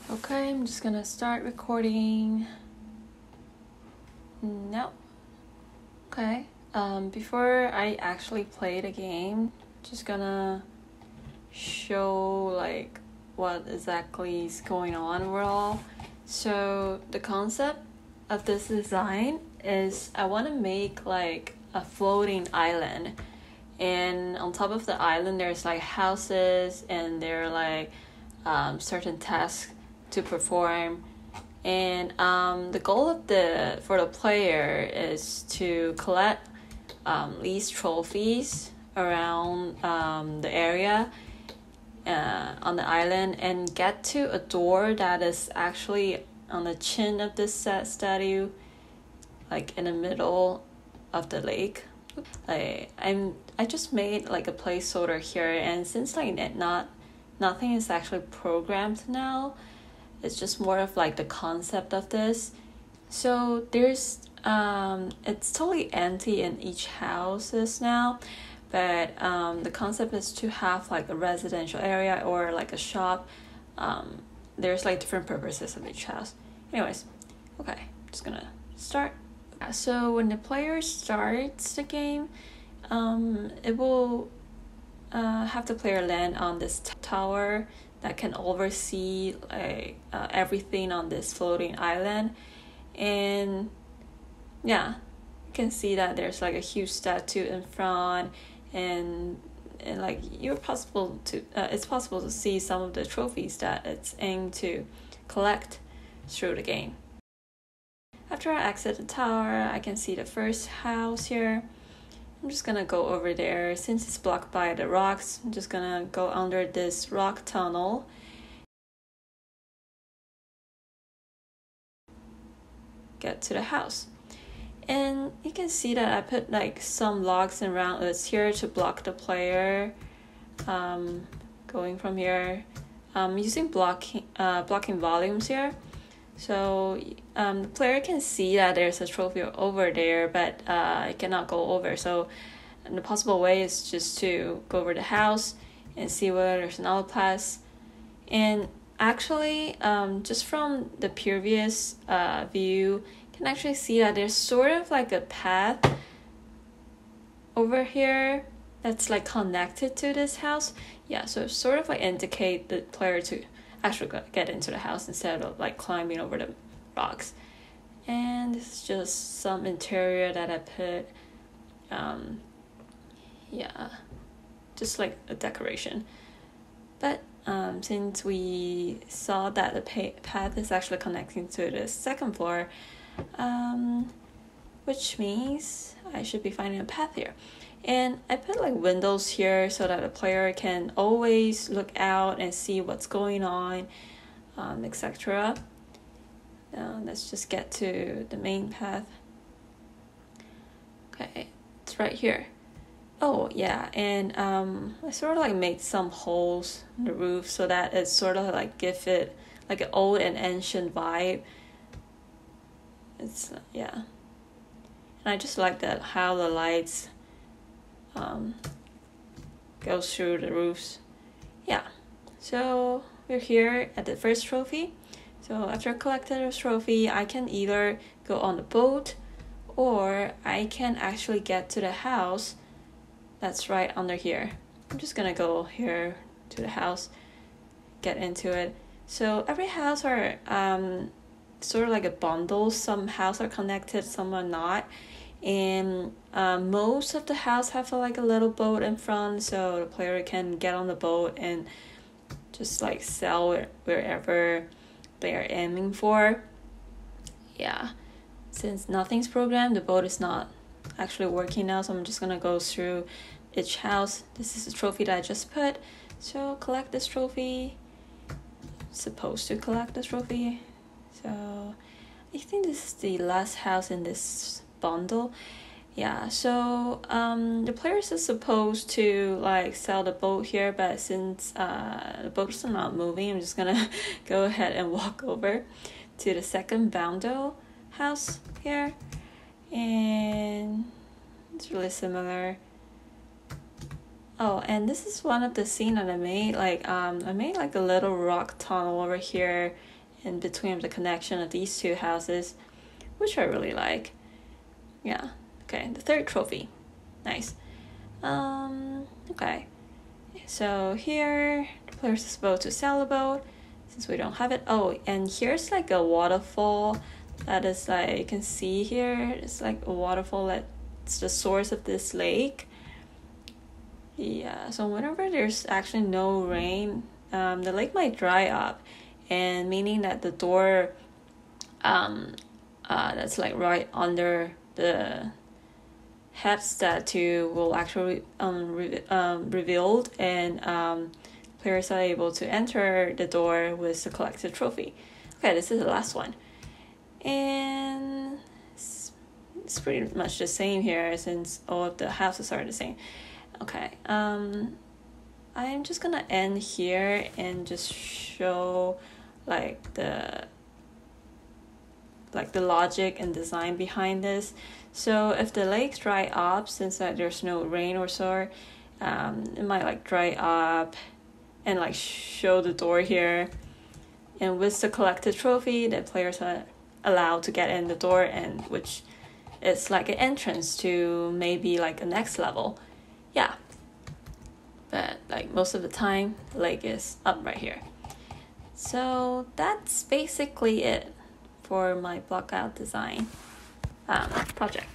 Okay, I'm just gonna start recording now. Okay, before I actually play the game, just gonna show like what exactly is going on overall. So the concept of this design is I want to make like a floating island, and on top of the island there's like houses and there are like certain tasks to perform, and the goal of for the player is to collect these trophies around the area on the island and get to a door that is actually on the chin of this statue, like in the middle of the lake. Like I just made like a placeholder here, and since like nothing is actually programmed now, it's just more of like the concept of this. So there's it's totally empty in each houses now, but the concept is to have like a residential area or like a shop. There's like different purposes of each house. Anyways, okay, just gonna start. So when the player starts the game, it will have the player land on this tower that can oversee like everything on this floating island, and yeah, you can see that there's like a huge statue in front, and like it's possible to see some of the trophies that it's aimed to collect through the game. After I exit the tower, I can see the first house here. I'm just gonna go over there. Since it's blocked by the rocks, I'm just gonna go under this rock tunnel. Get to the house. And you can see that I put like some logs around us here to block the player going from here. Using blocking volumes here. So the player can see that there's a trophy over there, but it cannot go over. So the possible way is just to go over the house and see whether there's another pass. And actually, just from the previous view, you can actually see that there's sort of like a path over here that's like connected to this house. Yeah, so it sort of like indicate the player to actually get into the house instead of like climbing over the rocks. And this is just some interior that I put, yeah, just like a decoration. But since we saw that the path is actually connecting to the second floor, which means I should be finding a path here. And I put like windows here so that the player can always look out and see what's going on, etc. Let's just get to the main path. Okay, it's right here. Oh yeah, and I sort of like made some holes in the roof so that it sort of like give it like an old and ancient vibe. It's yeah, and I just like that how the lights goes through the roofs. Yeah, so we're here at the first trophy. So after I collected a trophy, I can either go on the boat or I can actually get to the house that's right under here. I'm just gonna go here to the house, get into it. So every house are sort of like a bundle. Some houses are connected, some are not. And most of the house have like a little boat in front, so the player can get on the boat and just like sail wherever they are aiming for. Yeah, since nothing's programmed, the boat is not actually working now, so I'm just gonna go through each house. This is a trophy that I just put, so collect this trophy. Supposed to collect this trophy. So I think this is the last house in this bundle. Yeah, so the players are supposed to like sell the boat here, but since the boats are not moving, I'm just gonna go ahead and walk over to the second bundle house here, and it's really similar. Oh, and this is one of the scene that I made. Like I made like a little rock tunnel over here, in between the connection of these two houses, which I really like. Yeah. Okay, the third trophy. Nice. Okay. So here, the players are supposed to sail a boat, since we don't have it. Oh, and here's like a waterfall that is like, you can see here, it's like a waterfall that's the source of this lake. Yeah, so whenever there's actually no rain, the lake might dry up, and meaning that the door that's like right under the head statue will actually revealed, and players are able to enter the door with the collected trophy. Okay, this is the last one, and it's pretty much the same here since all of the houses are the same. Okay, I'm just gonna end here and just show like the logic and design behind this. So if the lakes dry up, since there's no rain or so, it might like dry up and like show the door here. And with the collected trophy, the players are allowed to get in the door, and which is like an entrance to maybe like a next level. Yeah. But like most of the time, the lake is up right here. So that's basically it for my Blockout design project.